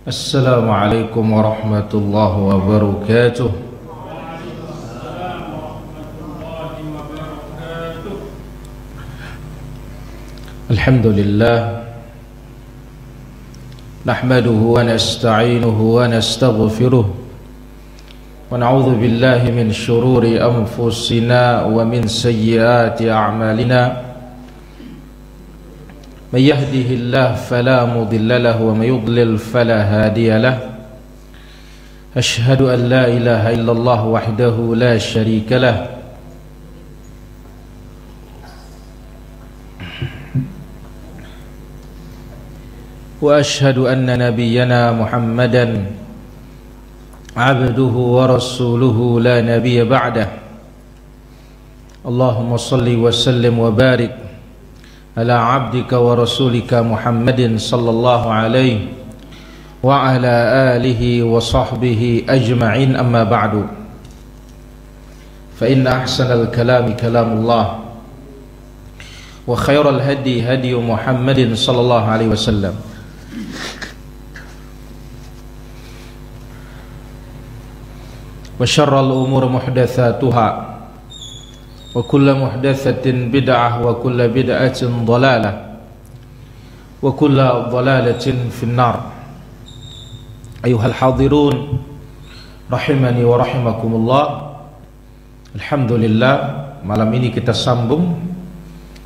Assalamualaikum warahmatullahi wabarakatuh. Alhamdulillah, nahmaduhu wa nasta'inuhu wa nastaghfiruh wa na'udzu billahi min shururi anfusina wa min sayyiati a'malina. من يهده الله فلا مضل له ومن يضلل فلا هادي له. أشهد أن لا إله إلا الله وحده لا شريك له وأشهد أن نبينا محمدا عبده ورسوله لا نبي بعده. اللهم صل وسلم وبارك على عبدك ورسولك محمد صلى الله عليه وعلى آله وصحبه أجمعين. أما بعد، فإن أحسن الكلام كلام الله وخير الهدي هدي محمد صلى الله عليه وسلم وشر الأمور محدثاتها وكل محدثة بدعة وكل بدعة ضلالة وكل ضلالة في النار. أيها الحاضرون rahimani wa rahimakumullah. Alhamdulillah, malam ini kita sambung,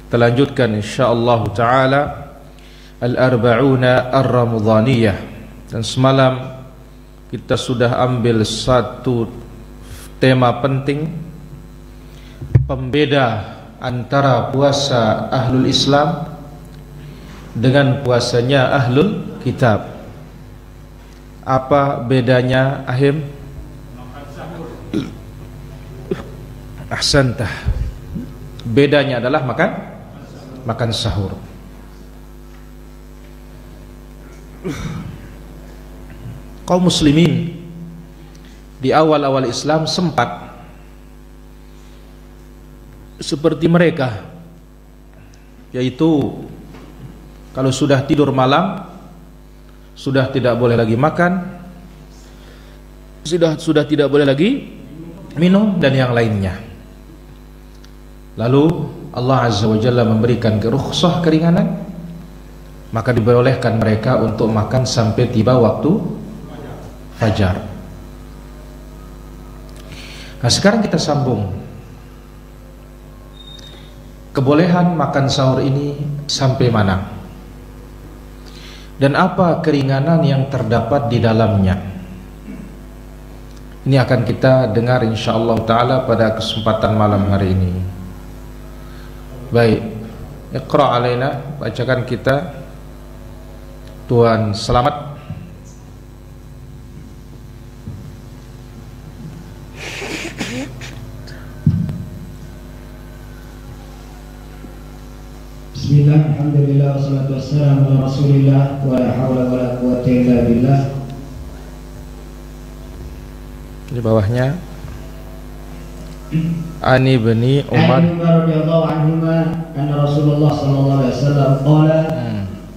kita lanjutkan insyaallah taala Al-Arba'una Ar-Ramadhaniyah. Dan semalam kita sudah ambil satu tema penting, pembeda antara puasa Ahlul Islam dengan puasanya Ahlul Kitab. Apa bedanya, Ahim? Ahsantah. Bedanya adalah makan sahur. Kaum muslimin di awal-awal Islam sempat seperti mereka, yaitu kalau sudah tidur malam sudah tidak boleh lagi makan, sudah tidak boleh lagi minum dan yang lainnya. Lalu Allah Azza wa Jalla memberikan rukhsah, keringanan, maka dibolehkan mereka untuk makan sampai tiba waktu fajar. Nah, sekarang kita sambung. Kebolehan makan sahur ini sampai mana? Dan apa keringanan yang terdapat di dalamnya? Ini akan kita dengar insyaallah taala pada kesempatan malam hari ini. Baik, Iqra alaina, bacakan kita Tuhan Selamat. Bismillah, alhamdulillah, wassalatu wassalamu ala rasulillah, wa la hawla wa la quwwata illa billah. Di bawahnya Ani bin Umar radhiyallahu anhuma anna Rasulullah sallallahu alaihi wasallam qala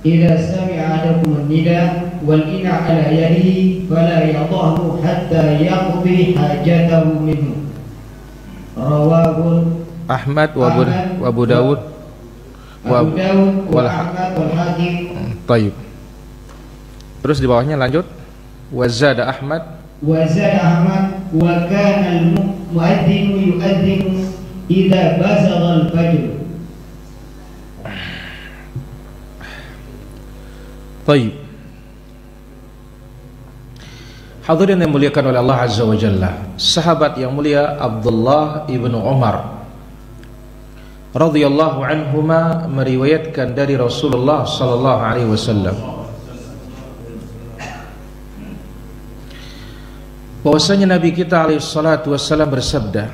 idza sami'a ahadukum an-nida wal ina ala yadihi fala yadahu hatta yaqdi hajatahu minhu. Rawahu Ahmad wa Abu Dawud wal Hakim. Tayyib. Terus di bawahnya lanjut wazada Ahmad wa kana al-mu'adzinu yu'adzinu idza bazagha al-fajr. Tayyib. Hadirin yang dimuliakan oleh Allah Azza wa Jalla, sahabat yang mulia Abdullah ibnu Umar radhiyallahu anhuma meriwayatkan dari Rasulullah sallallahu alaihi wasallam bahwasanya Nabi kita alaihi salatu wasallam bersabda,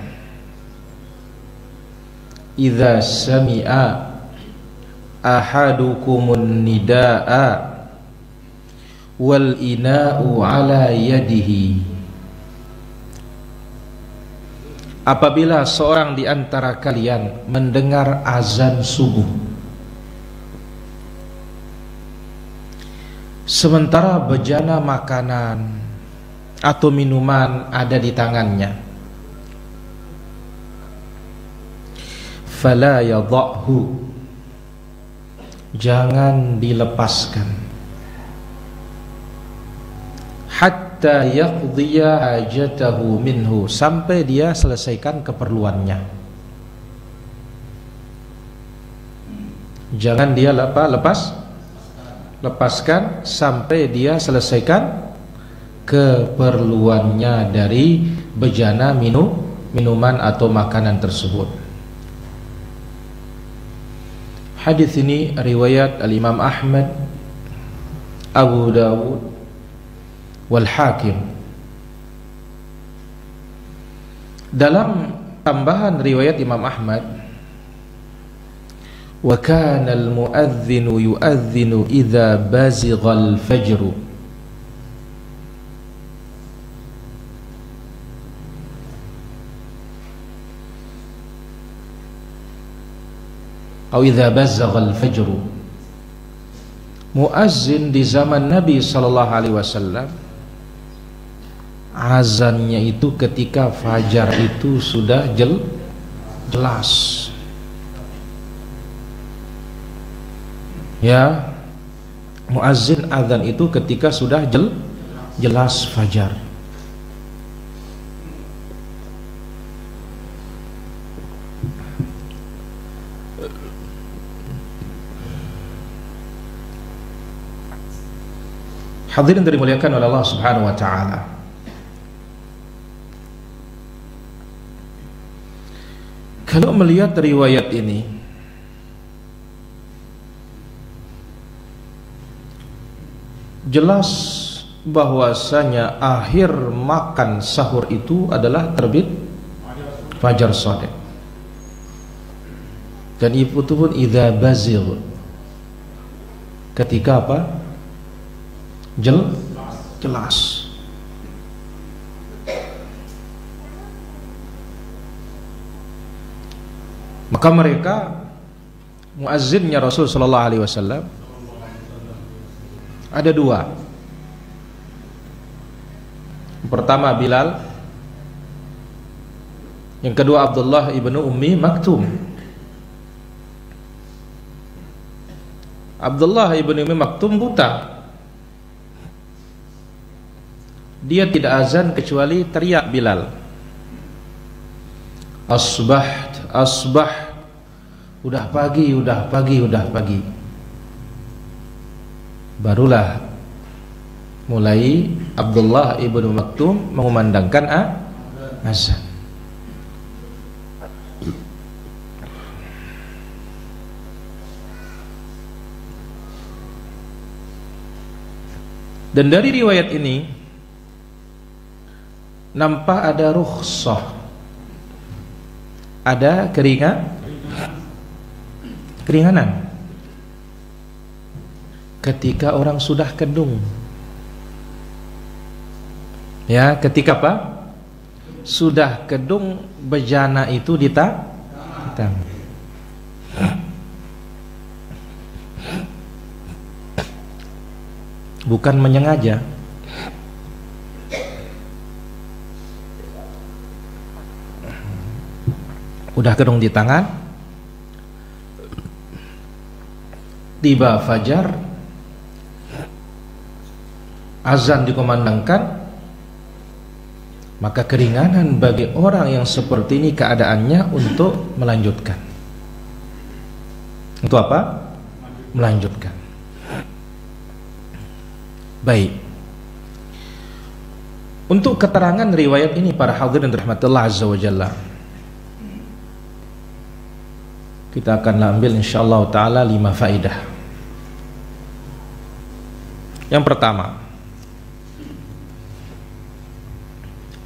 "Idza sami'a ahadukumun nidaa wal ina'u ala yadihi." Apabila seorang di antara kalian mendengar azan subuh sementara bejana makanan atau minuman ada di tangannya, fala yadha'hu, jangan dilepaskan, hatta yaqdiya hajatahu minhu, sampai dia selesaikan keperluannya. Jangan dia lepaskan sampai dia selesaikan keperluannya dari bejana minuman atau makanan tersebut. Hadis ini riwayat Al-Imam Ahmad, Abu Dawud wal Hakim. Dalam tambahan riwayat Imam Ahmad, wa kana al-mu'adhdhinu yu'adhdhinu idza bazigha al-fajr, atau idza bazagha al-fajr. Muazzin di zaman Nabi sallallahu alaihi wasallam, azannya itu ketika fajar itu sudah jelas. Ya, muazzin azan itu ketika sudah jelas fajar. Hadirin dimuliakan oleh Allah Subhanahu wa taala. Kalau melihat riwayat ini, jelas bahwasanya akhir makan sahur itu adalah terbit fajar shadiq. Dan itu pun idza bazigh, ketika apa? Jelas. Maka mereka, muazzinnya Rasul sallallahu alaihi wasallam ada dua. Yang pertama Bilal, yang kedua Abdullah ibnu Ummi Maktum. Abdullah ibnu Ummi Maktum buta. Dia tidak azan kecuali teriak Bilal, asbaht, asbah, udah pagi, udah pagi, udah pagi. Barulah mulai Abdullah ibnu Maktum mengumandangkan azan. Dan dari riwayat ini nampak ada rukhsah, ada keringanan ketika orang sudah kedung. Ya, ketika apa? Sudah kedung, bejana itu ditang. Bukan menyengaja. Udah kedung di tangan, tiba fajar, azan dikumandangkan, maka keringanan bagi orang yang seperti ini keadaannya untuk melanjutkan. Untuk apa? Melanjutkan. Baik. Untuk keterangan riwayat ini para hadirin rahmatullah azza wa jalla, kita akan ambil insyaallah taala 5 faedah. Yang pertama,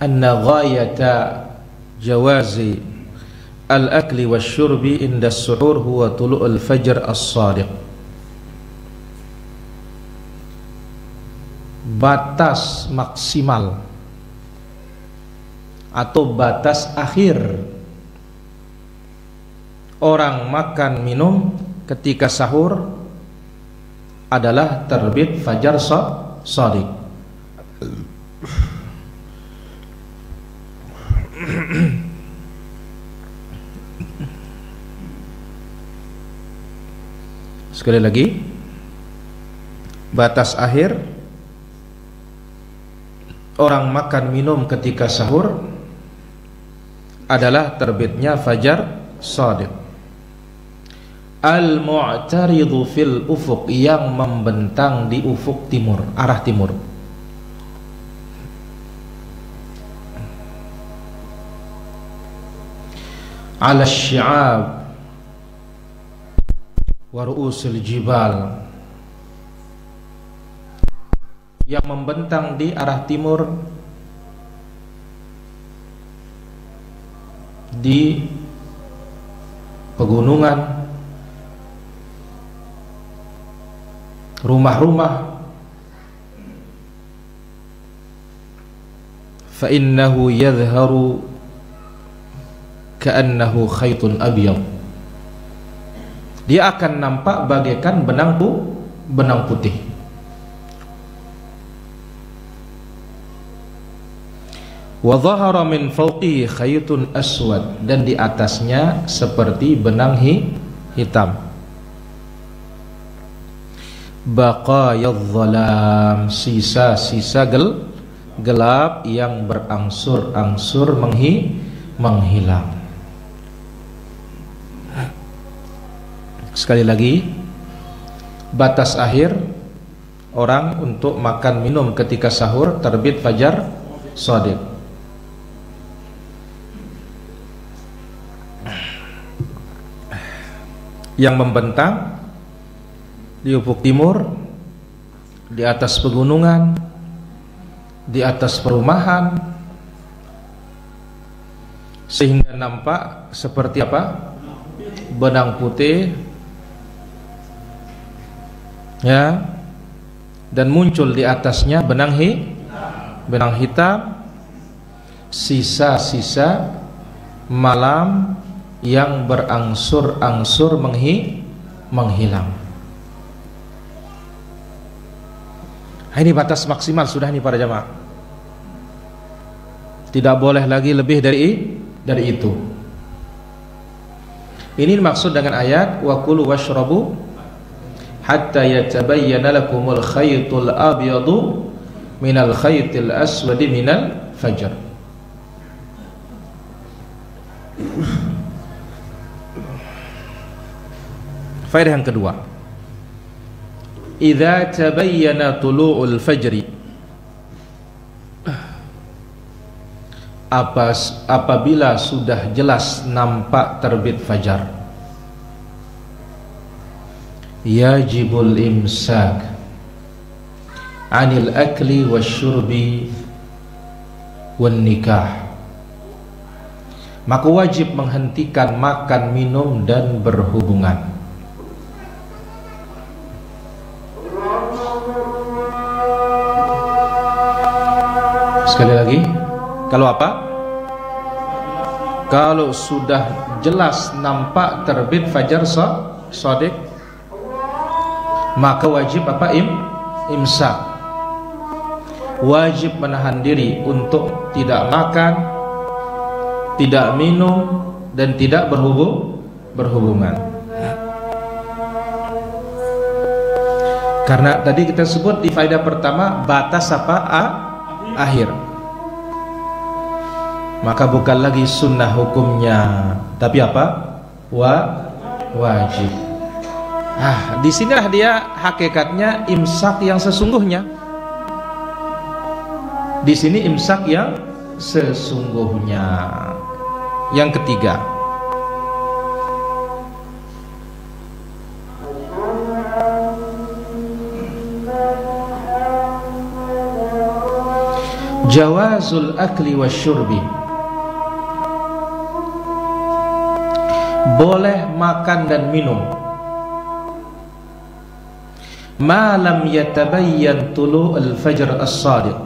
anna ghayata jawazi al-akli wasyurbi inda as-suhur huwa tulu'ul fajr as-shadiq. Batas maksimal atau batas akhir orang makan minum ketika sahur adalah terbit fajar shadiq. Sekali lagi, batas akhir orang makan minum ketika sahur adalah terbitnya fajar shadiq. Al-mu'taridu fil ufuq, yang membentang di ufuk timur, arah timur. Ala syi'ab wa ru'usil jibal, yang membentang di arah timur di pegunungan, rumah-rumah. Fa innahu yadhharu ka'annahu khaytun abyad, dia akan nampak bagaikan benang putih. Wa dhahara min fawqihi khaytun aswad, dan di atasnya seperti benang hitam. Baqayadh dhalam, sisa-sisa gelap yang berangsur-angsur menghilang. Sekali lagi, batas akhir orang untuk makan minum ketika sahur terbit fajar shadiq. Yang membentang di ufuk timur, di atas pegunungan, di atas perumahan, sehingga nampak seperti apa? Benang putih, ya, dan muncul di atasnya benang hitam, sisa-sisa malam yang berangsur-angsur menghilang. Ini batas maksimal sudah nih para jamaah. Tidak boleh lagi lebih dari itu. Ini maksud dengan ayat wa kulu washrabu hatta yatabayyana lakumul khaytul abyadu minal khaytil aswadi minal fajr. Faedah yang kedua, idza tabayyana tulu'ul fajri, apabila sudah jelas nampak terbit fajar, yajibul imsak anil akli wasyurbi wan nikah, maka wajib menghentikan makan, minum, dan berhubungan. Sekali lagi, kalau apa? Kalau sudah jelas nampak terbit fajar shadiq, maka wajib apa? Imsak. Wajib menahan diri untuk tidak makan, tidak minum, dan tidak berhubungan. Karena tadi kita sebut di faedah pertama batas apa? Akhir. Maka bukan lagi sunnah hukumnya, tapi apa? Wajib. Di sinilah dia hakikatnya imsak yang sesungguhnya. Di sini imsak yang sesungguhnya. Yang ketiga, jawazul akli wasyurbi, boleh makan dan minum ma lam yatabayyan tulu'ul fajr as-shadiq,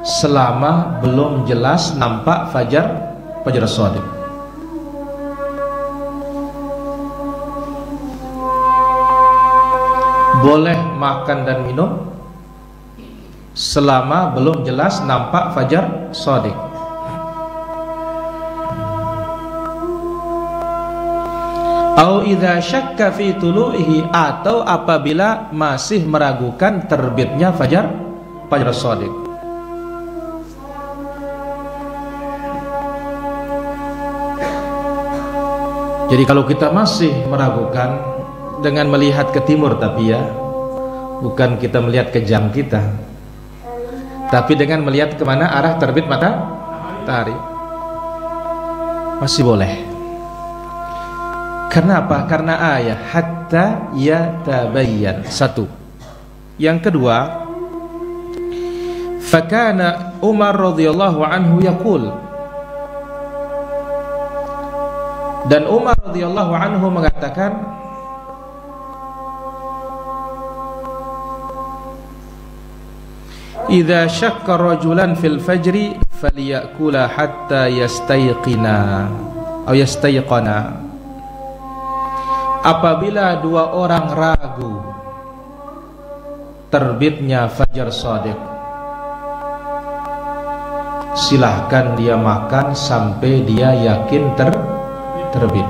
selama belum jelas nampak fajar shadiq. boleh makan dan minum selama belum jelas nampak fajar shadiq. Au idza syakka fi tulu'ihi, atau apabila masih meragukan terbitnya fajar shadiq. Jadi kalau kita masih meragukan dengan melihat ke timur, tapi ya bukan kita melihat ke jam kita, tapi dengan melihat kemana arah terbit matahari, masih boleh. Karena apa? Karena ayat hatta yatabayyan. Satu. Yang kedua, fakana Umar radhiyallahu anhu yaqul, dan Umar radhiyallahu anhu mengatakan, idza syakka rajulan fil fajri falyakula hatta yastayqina atau yastayqana. Apabila dua orang ragu terbitnya fajar shadiq, silahkan dia makan sampai dia yakin terbit.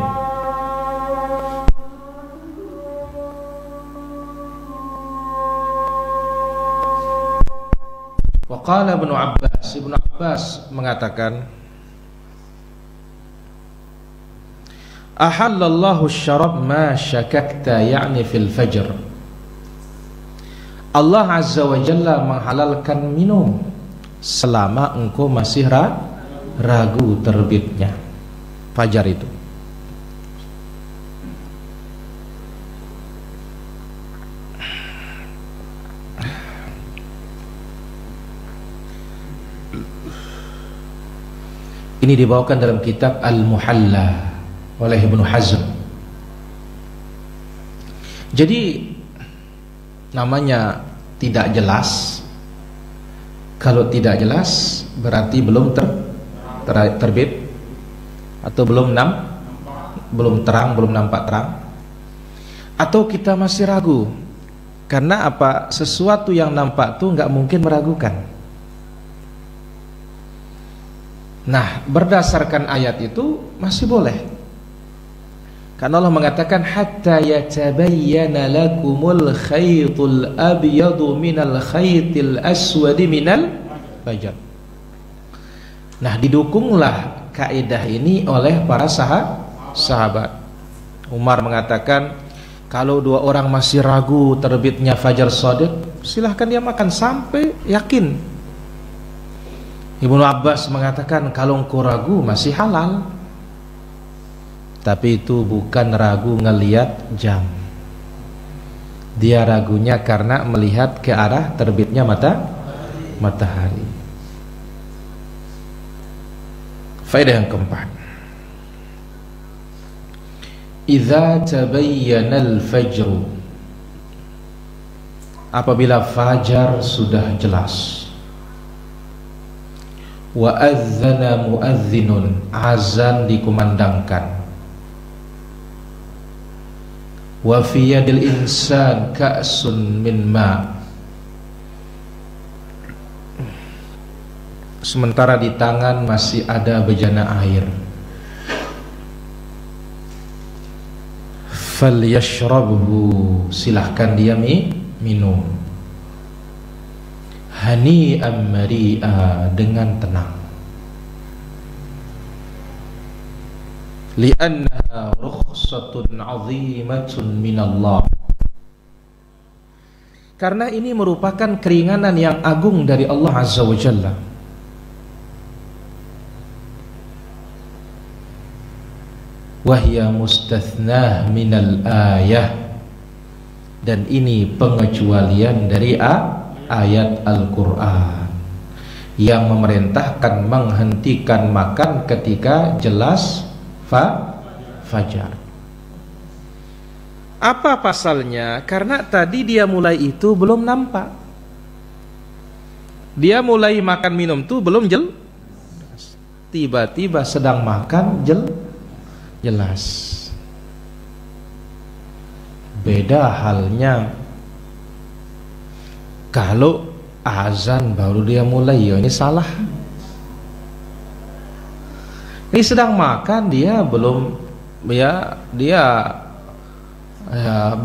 Waqala Ibnu Abbas mengatakan, ahallallahu syarab ma syakakta, yakni fil fajr. Allah Azza wa Jalla menghalalkan minum selama engkau masih ragu terbitnya fajar itu. Ini dibawakan dalam kitab Al-Muhalla oleh Ibnu Hazm. Jadi namanya tidak jelas. Kalau tidak jelas berarti belum terbit atau belum terang, belum nampak terang. Atau kita masih ragu. Karena apa? Sesuatu yang nampak itu nggak mungkin meragukan. Nah, berdasarkan ayat itu masih boleh. Karena Allah mengatakan hatta yatabayyana lakumul khaytul abyadu minal khaytil aswadi minal fajr. Nah, didukunglah kaidah ini oleh para sahabat. Umar mengatakan, kalau dua orang masih ragu terbitnya fajar shadiq, silahkan dia makan sampai yakin. Ibnu Abbas mengatakan, kalau engkau ragu masih halal. Tapi itu bukan ragu ngelihat jam. Dia ragunya karena melihat ke arah terbitnya matahari. Faedah yang keempat, idza tabayyana al-fajr, apabila fajar sudah jelas, wa adzana muadzinun, azan dikumandangkan, wa fi yadil insan ka'sun min ma, sementara di tangan masih ada bejana air, falyashrabhu, silahkan dia minum, hani'an mari'a, dengan tenang, li'annaha rukhsatun 'azimatun minallah, karena ini merupakan keringanan yang agung dari Allah Azza wa Jalla. Wahya mustathnah minal ayah, dan ini pengecualian dari ayat Al-Quran yang memerintahkan menghentikan makan ketika jelas fajar. Apa pasalnya? Karena tadi dia mulai itu belum nampak. Dia mulai makan minum itu belum jelas. Tiba-tiba sedang makan jelas. Beda halnya Kalau azan baru dia mulai, ya ini salah. Ini sedang makan, dia belum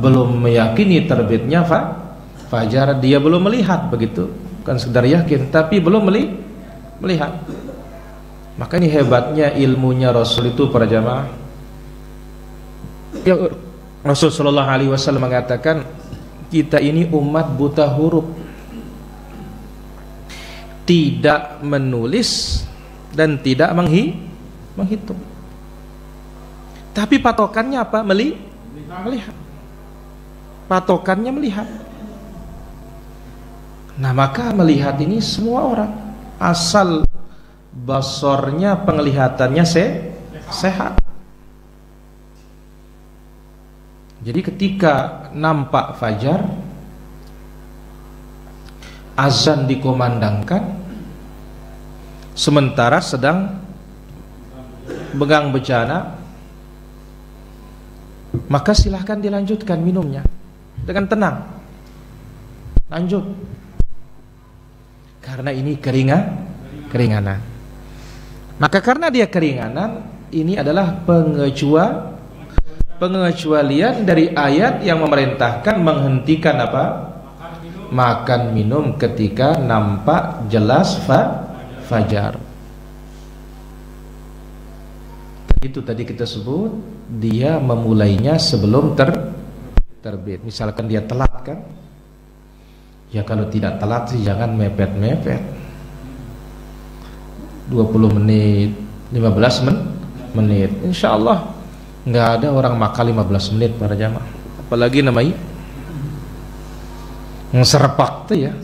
belum meyakini terbitnya fajar, dia belum melihat, begitu. Bukan sekedar yakin, tapi belum melihat. Maka ini hebatnya ilmunya Rasul itu, para jamaah. Rasul sallallahu alaihi wasallam mengatakan, kita ini umat buta huruf, tidak menulis dan tidak menghitung. Tapi patokannya apa? Melihat. Patokannya melihat. Nah, maka melihat ini semua orang, asal basornya, penglihatannya sehat. Jadi ketika nampak fajar, azan dikumandangkan, sementara sedang pegang bejana, maka silahkan dilanjutkan minumnya dengan tenang, lanjut, karena ini keringanan. Maka karena dia keringanan, ini adalah pengecualian dari ayat yang memerintahkan menghentikan apa? Makan minum ketika nampak jelas fajar. Itu tadi kita sebut, dia memulainya sebelum terbit. Misalkan dia telat, kan? Ya kalau tidak telat sih jangan mepet-mepet. 20 menit, 15 menit. Insya Allah nggak ada orang makan 15 menit, para jamaah. Apalagi namanya ngeserpak tuh ya.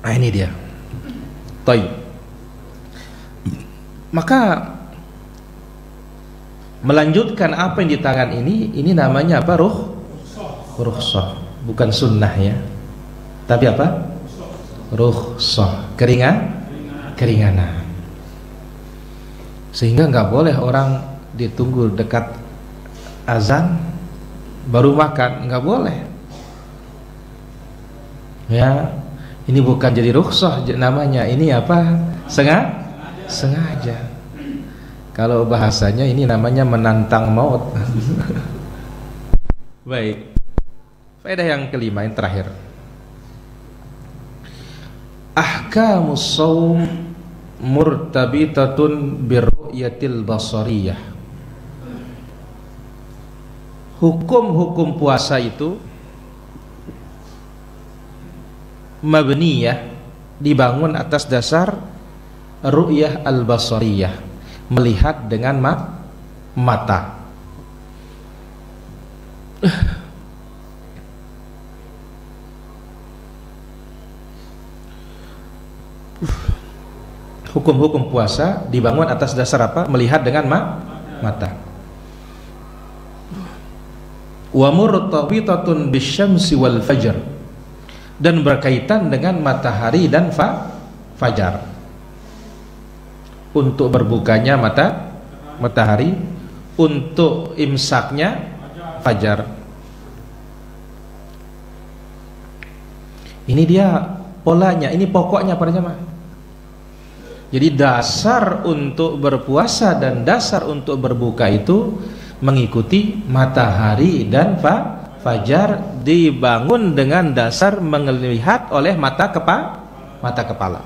Nah ini dia. Taib. Maka melanjutkan apa yang di tangan ini namanya apa? Rukhsah, bukan sunnah ya. Tapi apa? Rukhsah, keringanan. Sehingga nggak boleh orang ditunggu dekat azan baru makan, nggak boleh. Ya, ini bukan jadi rukhsah namanya, ini apa? Sengaja. Kalau bahasanya ini namanya menantang maut. Baik. Faedah yang kelima, yang terakhir. Ahkamus shaum murtabitatun birru'yatil basariyah. Hukum-hukum puasa itu mabniyah, dibangun atas dasar ru'yah al-basariyah, melihat dengan mata. Hukum-hukum puasa dibangun atas dasar apa? Melihat dengan mata. Wa murtabitatun bisyamsi wal fajr, dan berkaitan dengan matahari dan fajar. Untuk berbukanya matahari, untuk imsaknya fajar. Ini dia polanya, ini pokoknya para jemaah. Jadi dasar untuk berpuasa dan dasar untuk berbuka itu mengikuti matahari dan fajar, dibangun dengan dasar melihat oleh mata kepala.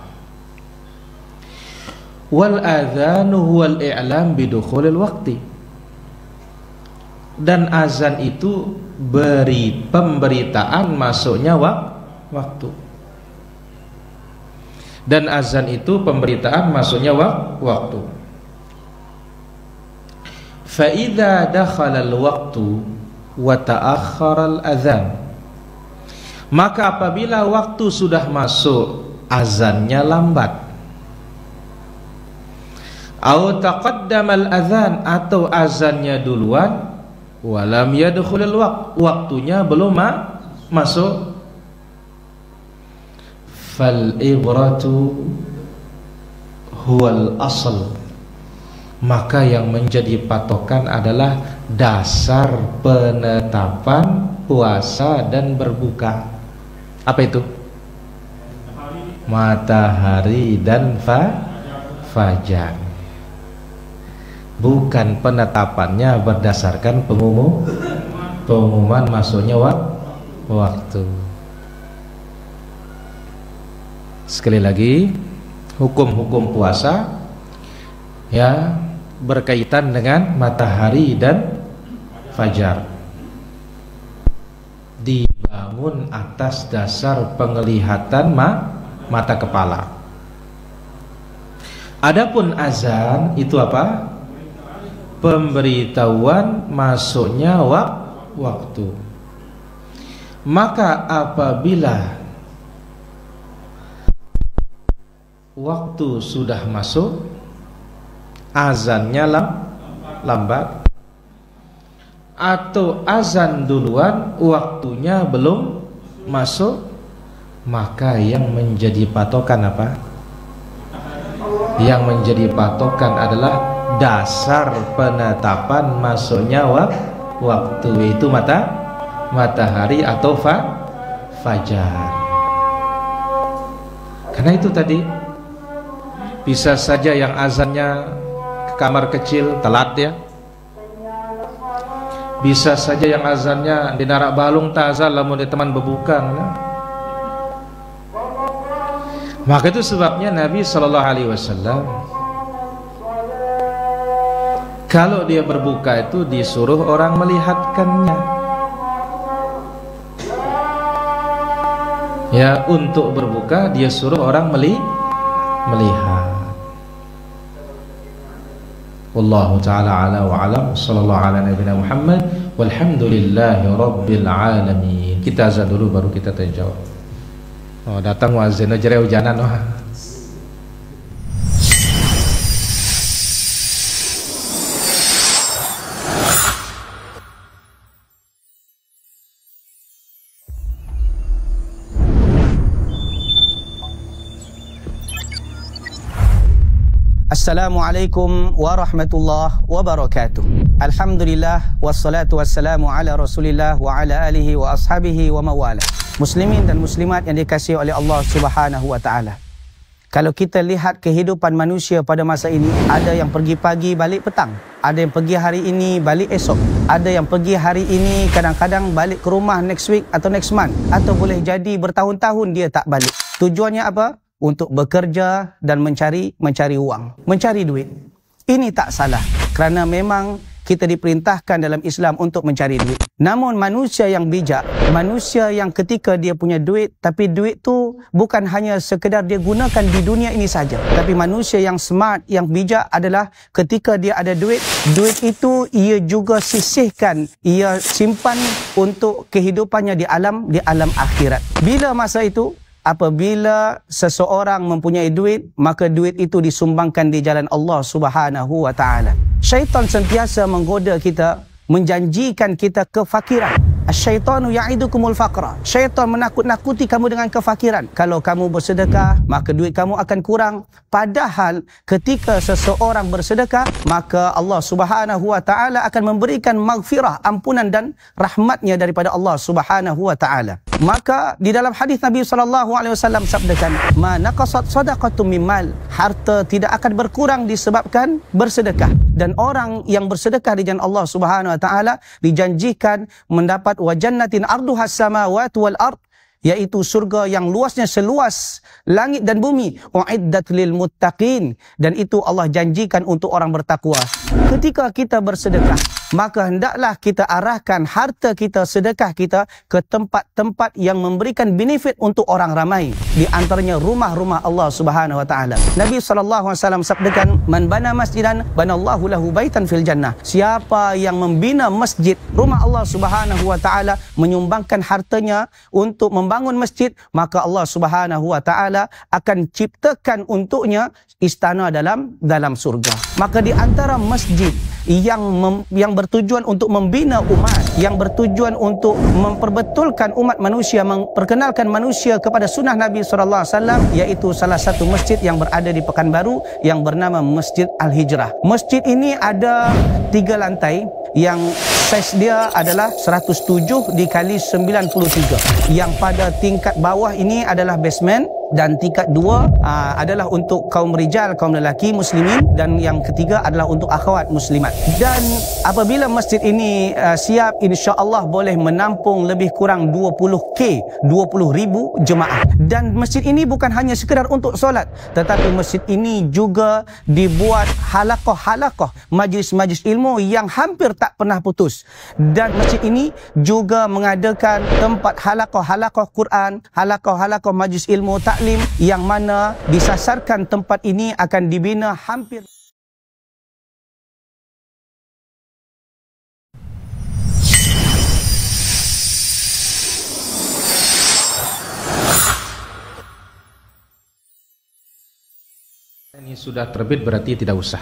Wal adzanu huwal i'lam bidukhulil waqti, dan azan itu beri pemberitaan masuknya waktu. Dan azan itu pemberitaan masuknya waktu. Fa idza dakhala al-waqtu wa ta'akhkhara al-adzan, maka apabila waktu sudah masuk, azannya lambat. Au taqaddama al-adzan, atau azannya duluan, walam yadkhulul waqt, waktunya belum masuk. Fal ibratu huwal asl, maka yang menjadi patokan adalah dasar penetapan puasa dan berbuka. Apa itu? Matahari dan fajar. Bukan penetapannya berdasarkan pengumuman masuknya waktu. Sekali lagi, hukum-hukum puasa ya berkaitan dengan matahari dan fajar, dibangun atas dasar penglihatan mata kepala. Adapun azan itu apa? Pemberitahuan masuknya waktu. Maka apabila waktu sudah masuk, azannya lambat, atau azan duluan waktunya belum masuk, maka yang menjadi patokan apa? Yang menjadi patokan adalah dasar penetapan masuknya waktu, itu matahari atau fajar. Karena itu tadi bisa saja yang azannya ke kamar kecil telat ya, bisa saja yang azannya di narak balung tazal lamun di teman bebukang ya. Maka itu sebabnya Nabi SAW kalau dia berbuka itu disuruh orang melihatkannya ya. Untuk berbuka dia suruh orang melihat. Wallahu ta'ala ala wa alam. Sallallahu ala nabiyina Muhammad walhamdulillahi rabbil alamin. Kita azan dulu baru kita tanya jawab. Oh, datang muazzin aja hujanan. Assalamualaikum warahmatullahi wabarakatuh. Alhamdulillah wassalatu wassalamu ala Rasulillah wa ala alihi wa ashabihi wa mawala. Muslimin dan muslimat yang dikasihi oleh Allah Subhanahu wa taala. Kalau kita lihat kehidupan manusia pada masa ini, ada yang pergi pagi balik petang, ada yang pergi hari ini balik esok, ada yang pergi hari ini kadang-kadang balik ke rumah next week atau next month, atau boleh jadi bertahun-tahun dia tak balik. Tujuannya apa? Untuk bekerja dan mencari uang, mencari duit. Ini tak salah, kerana memang kita diperintahkan dalam Islam untuk mencari duit. Namun manusia yang bijak, manusia yang ketika dia punya duit, tapi duit tu bukan hanya sekedar dia gunakan di dunia ini saja. Tapi manusia yang smart, yang bijak adalah ketika dia ada duit, duit itu ia juga sisihkan, ia simpan untuk kehidupannya di alam akhirat. Bila masa itu? Apabila seseorang mempunyai duit, maka duit itu disumbangkan di jalan Allah Subhanahu wa taala. Syaitan sentiasa menggoda kita, menjanjikan kita kefakiran. Asyaitanu ya'idukumul faqra. Syaitan menakut-nakuti kamu dengan kefakiran. Kalau kamu bersedekah, maka duit kamu akan kurang. Padahal ketika seseorang bersedekah, maka Allah Subhanahu wa taala akan memberikan maghfirah, ampunan dan rahmatnya daripada Allah Subhanahu wa taala. Maka di dalam hadis Nabi SAW sabdakan, ma naqasat sadaqatum min mal. Harta tidak akan berkurang disebabkan bersedekah. Dan orang yang bersedekah di jalan Allah Subhanahu wa taala dijanjikan mendapat wa jannatin arduhas samawati wal ard, yaitu surga yang luasnya seluas langit dan bumi, uiddat lil muttaqin, dan itu Allah janjikan untuk orang bertakwa. Ketika kita bersedekah, maka hendaklah kita arahkan harta kita, sedekah kita ke tempat-tempat yang memberikan benefit untuk orang ramai. Di antaranya rumah-rumah Allah Subhanahu wa taala. Nabi SAW sabdakan, man bana masjidan banallahu lahu baitan fil jannah. Siapa yang membina masjid, rumah Allah Subhanahu wa taala, menyumbangkan hartanya untuk membangun masjid, maka Allah Subhanahu wa taala akan ciptakan untuknya istana dalam surga. Maka di antara masjid yang bertujuan untuk membina umat, yang bertujuan untuk memperbetulkan umat manusia, memperkenalkan manusia kepada sunnah Nabi SAW, yaitu salah satu masjid yang berada di Pekanbaru yang bernama Masjid Al-Hijrah. Masjid ini ada 3 lantai, yang saiz dia adalah 107 dikali 93. Yang pada tingkat bawah ini adalah basement, dan tingkat 2 adalah untuk kaum rijal, kaum lelaki muslimin, dan yang ketiga adalah untuk akhwat muslimat. Dan apabila masjid ini siap, insya-Allah boleh menampung lebih kurang 20,000 jemaah. Dan masjid ini bukan hanya sekedar untuk solat, tetapi masjid ini juga dibuat halaqah majlis-majlis ilmu yang hampir tak pernah putus. Dan masjid ini juga mengadakan tempat halaqah Quran, halaqah majlis ilmu taklim, yang mana disasarkan tempat ini akan dibina hampir. Ini sudah terbit berarti tidak usah.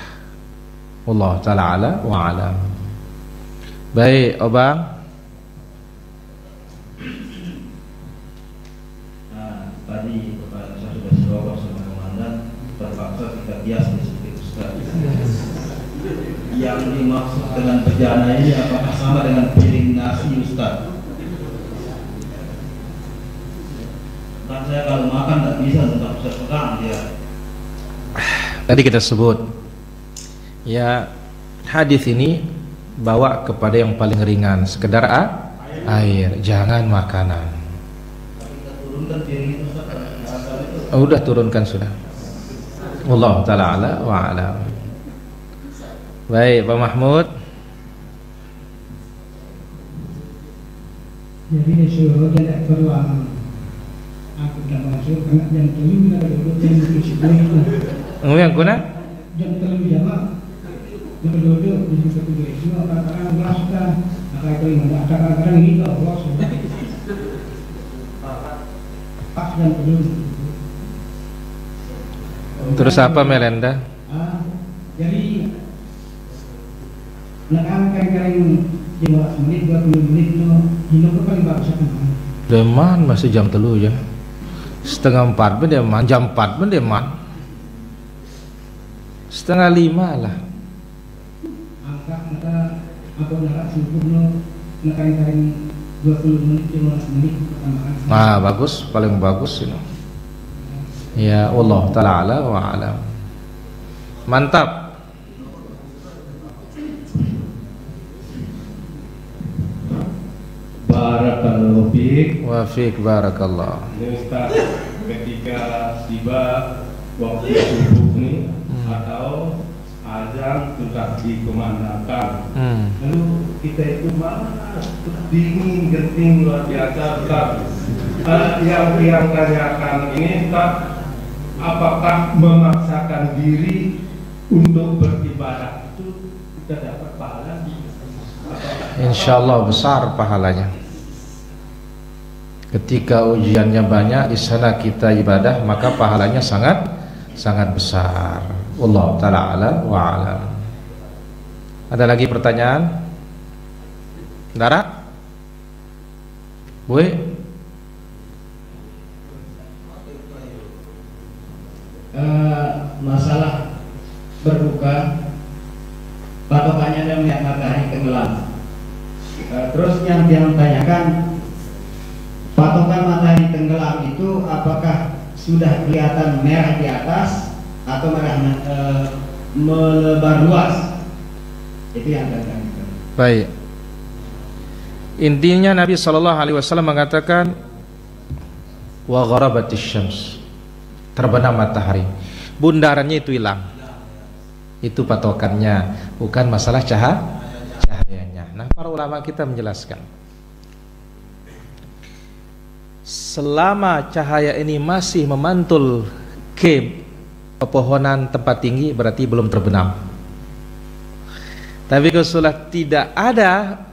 Allah Ta'ala ala wa alam. Baik, Obang. Nah, tadi kepada saya sudah jawab sama komandan, terpaksa kita bias seperti Ustaz. Yang dimaksud dengan bejana ini apakah sama dengan piring nasi Ustaz? Kan saya kalau makan tidak bisa tetap saya pegang dia. Tadi kita sebut ya, hadis ini bawa kepada yang paling ringan, sekedar air, jangan makanan. Kita turunkan piring itu Ustaz. Udah turunkan sudah. Allah Ta'ala ala wa alam. Baik, Pak Mahmud. Jadi disuruh tidak beruang. Aku tidak masuk karena jam 7 kita duduk jam 7. Yang kuna? Jam 7 jamaah. Kita duduk di situ itu kadang-kadang Allah sudah kadang-kadang ini Allah sudah. Pas jam 7. Terus apa Melenda? Jadi nak kering-kering 15 menit 20 menit hidup itu paling bagus kan. Deman masih jam 3 ya. Setengah 4 pun deman, jam 4 pun deman. Setengah 5 lah. Angka apa nak subuh nak kering-kering 20 menit 15 menit tambahan. Nah, bagus, paling bagus ini. Ya Allah Ta'ala ala wa alam. Mantap. Barakallahu fiik. Wa fiik barakallah. Ini Ustaz, ketika tiba waktu subuh nih atau azan sudah dikumandangkan, lalu kita itu mana dingin genting luar biasa Ustaz. Yang tanyakan ini Ustaz, apakah memaksakan diri untuk beribadah itu kita dapat pahala? Insyaallah besar pahalanya. Ketika ujiannya banyak, di sana kita ibadah, maka pahalanya sangat besar. Allah Ta'ala ala wa alam. Ada lagi pertanyaan? Dara? Bu? Masalah berbuka patokannya adalah melihat matahari tenggelam. Terus yang dia tanyakan, patokan matahari tenggelam itu apakah sudah kelihatan merah di atas atau merah melebar luas? Itu yang dia tanyakan. Baik. Intinya Nabi SAW mengatakan wa gharabatis syams, terbenam matahari, bundarannya itu hilang. Itu patokannya, bukan masalah cahayanya. Nah, para ulama kita menjelaskan, selama cahaya ini masih memantul ke pepohonan tempat tinggi, berarti belum terbenam. Tapi kalau sudah tidak ada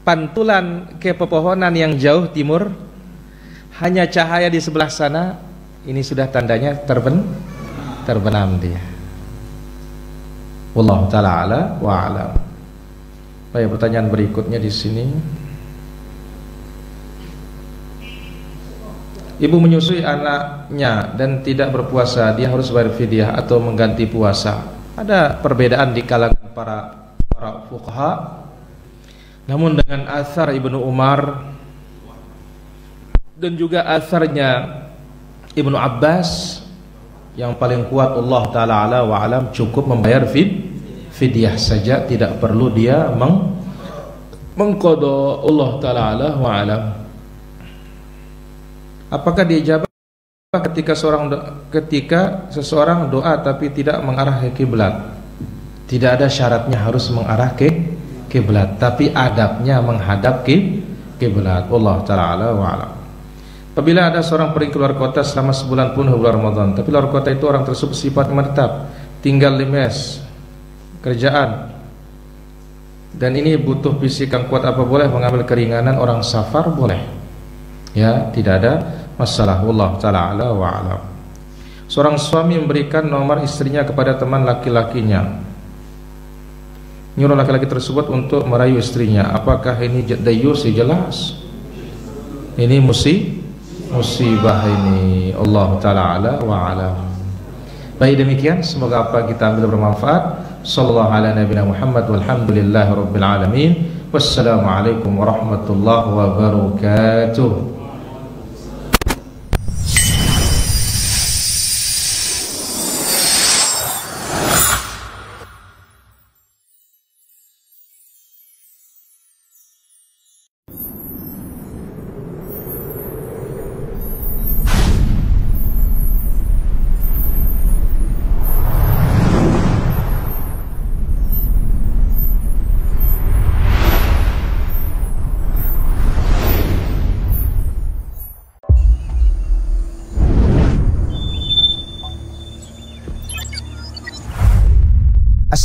pantulan ke pepohonan yang jauh timur, hanya cahaya di sebelah sana, ini sudah tandanya terbenam dia. Wallahu ta'ala ala wa alam. Baik, pertanyaan berikutnya di sini. Ibu menyusui anaknya dan tidak berpuasa, dia harus bayar fidyah atau mengganti puasa. Ada perbedaan di kalangan para fuqaha. Namun dengan athar Ibnu Umar dan juga atharnya Ibnu Abbas, yang paling kuat Allah Ta'ala ala wa alam, cukup membayar fidyah saja, tidak perlu dia mengqada. Allah Ta'ala ala wa alam. Apakah diijabah ketika seseorang doa tapi tidak mengarah ke kiblat? Tidak ada syaratnya harus mengarah ke kiblat, tapi adabnya menghadap kiblat. Allah Ta'ala wa alam. Apabila ada seorang pergi keluar kota selama sebulan pun bulan Ramadan, tapi luar kota itu orang tersebut sifatnya menetap, tinggal di mes, kerjaan, dan ini butuh fisik yang kuat, apa boleh mengambil keringanan orang safar? Boleh. Ya, tidak ada masalah. Wallahu ta'ala ala wa alam. Seorang suami memberikan nomor istrinya kepada teman laki-lakinya, nyuruh laki-laki tersebut untuk merayu istrinya. Apakah ini dayus? Jelas ini musibah ini. Allah ta'ala ala wa alam. Baik, demikian, semoga apa kita ambil bermanfaat. Sallallahu ala nabiyina Muhammad walhamdulillahi rabbil alamin. Wassalamualaikum warahmatullahi wabarakatuh.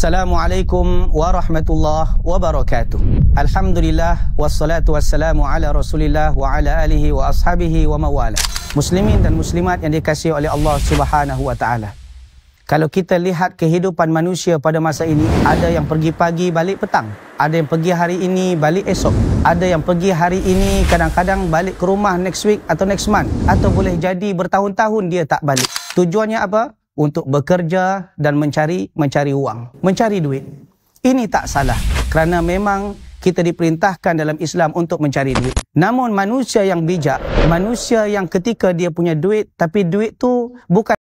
Assalamualaikum warahmatullahi wabarakatuh. Alhamdulillah wassalatu wassalamu ala Rasulillah wa ala alihi wa ashabihi wa mawala. Muslimin dan muslimat yang dikasihi oleh Allah Subhanahu wa taala. Kalau kita lihat kehidupan manusia pada masa ini, ada yang pergi pagi balik petang, ada yang pergi hari ini balik esok, ada yang pergi hari ini kadang-kadang balik ke rumah next week atau next month, atau boleh jadi bertahun-tahun dia tak balik. Tujuannya apa? Untuk bekerja dan mencari uang, mencari duit. Ini tak salah, kerana memang kita diperintahkan dalam Islam untuk mencari duit. Namun manusia yang bijak, manusia yang ketika dia punya duit, tapi duit tu bukan